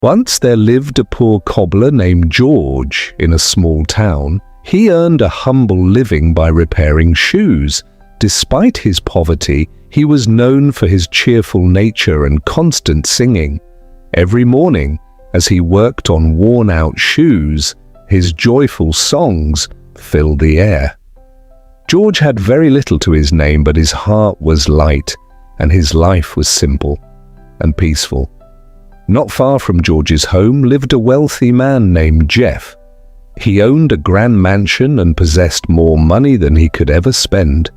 Once there lived a poor cobbler named George in a small town. He earned a humble living by repairing shoes. Despite his poverty, he was known for his cheerful nature and constant singing. Every morning, as he worked on worn-out shoes, his joyful songs filled the air. George had very little to his name, but his heart was light, and his life was simple and peaceful. Not far from George's home lived a wealthy man named Jeff. He owned a grand mansion and possessed more money than he could ever spend.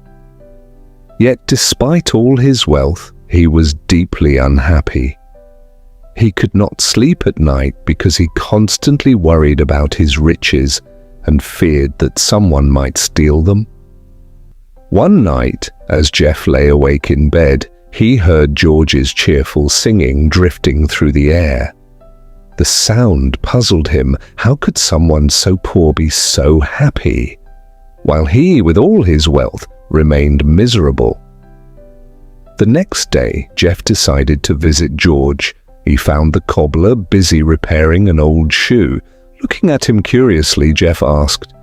Yet despite all his wealth, he was deeply unhappy. He could not sleep at night because he constantly worried about his riches and feared that someone might steal them. One night, as Jeff lay awake in bed, he heard George's cheerful singing drifting through the air. The sound puzzled him. How could someone so poor be so happy, while he, with all his wealth, remained miserable? The next day, Jeff decided to visit George. He found the cobbler busy repairing an old shoe. Looking at him curiously, Jeff asked,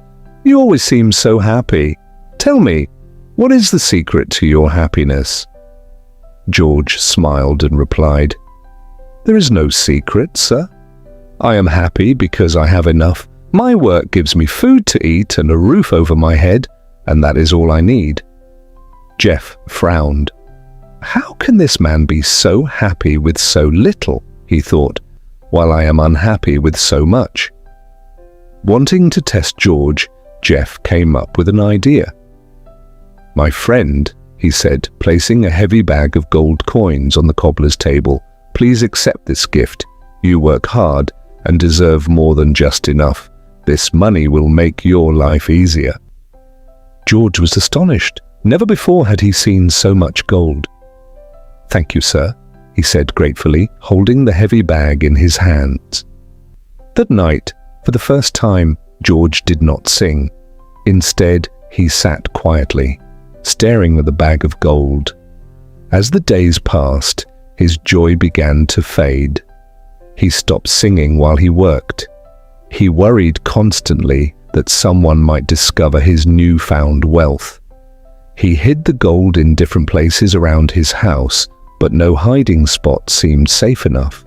"You always seem so happy. Tell me, what is the secret to your happiness?" George smiled and replied, "There is no secret, sir. I am happy because I have enough. My work gives me food to eat and a roof over my head, and that is all I need." Jeff frowned. How can this man be so happy with so little, he thought, while I am unhappy with so much? Wanting to test George, Jeff came up with an idea. "My friend," he said, placing a heavy bag of gold coins on the cobbler's table, "please accept this gift. You work hard and deserve more than just enough. This money will make your life easier." George was astonished. Never before had he seen so much gold. "Thank you, sir," he said gratefully, holding the heavy bag in his hands. That night, for the first time, George did not sing. Instead, he sat quietly, staring at the bag of gold. As the days passed, his joy began to fade. He stopped singing while he worked. He worried constantly that someone might discover his newfound wealth. He hid the gold in different places around his house, but no hiding spot seemed safe enough.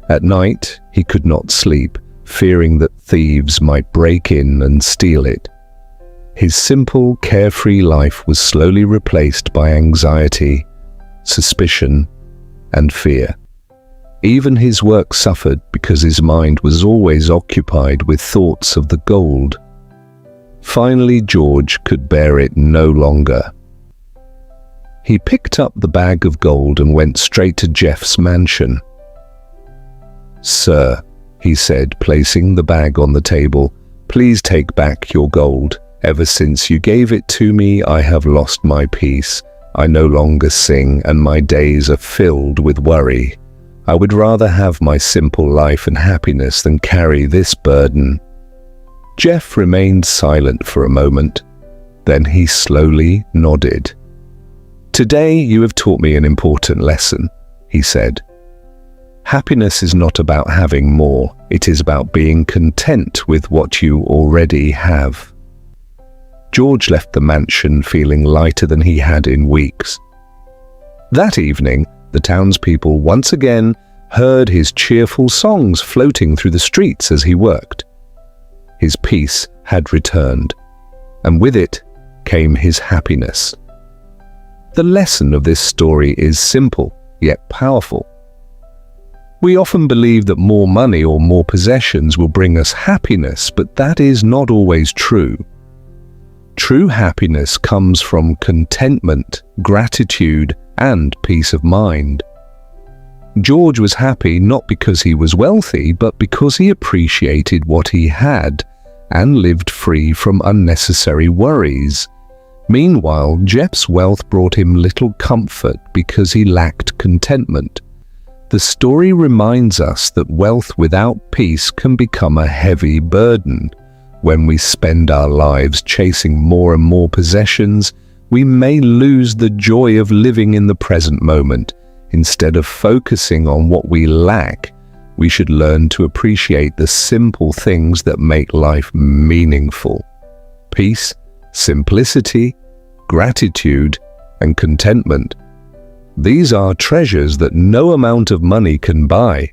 At night, he could not sleep, fearing that thieves might break in and steal it. His simple, carefree life was slowly replaced by anxiety, suspicion, and fear. Even his work suffered because his mind was always occupied with thoughts of the gold. Finally, George could bear it no longer. He picked up the bag of gold and went straight to Jeff's mansion. "Sir," he said, placing the bag on the table, "please take back your gold. Ever since you gave it to me, I have lost my peace. I no longer sing, and my days are filled with worry. I would rather have my simple life and happiness than carry this burden." Jeff remained silent for a moment. Then he slowly nodded. "Today you have taught me an important lesson," he said. "Happiness is not about having more. It is about being content with what you already have." George left the mansion feeling lighter than he had in weeks. That evening, the townspeople once again heard his cheerful songs floating through the streets as he worked. His peace had returned, and with it came his happiness. The lesson of this story is simple, yet powerful. We often believe that more money or more possessions will bring us happiness, but that is not always true. True happiness comes from contentment, gratitude, and peace of mind. George was happy not because he was wealthy, but because he appreciated what he had and lived free from unnecessary worries. Meanwhile, Jeff's wealth brought him little comfort because he lacked contentment. The story reminds us that wealth without peace can become a heavy burden. When we spend our lives chasing more and more possessions, we may lose the joy of living in the present moment. Instead of focusing on what we lack, we should learn to appreciate the simple things that make life meaningful. Peace, simplicity, gratitude, and contentment. These are treasures that no amount of money can buy.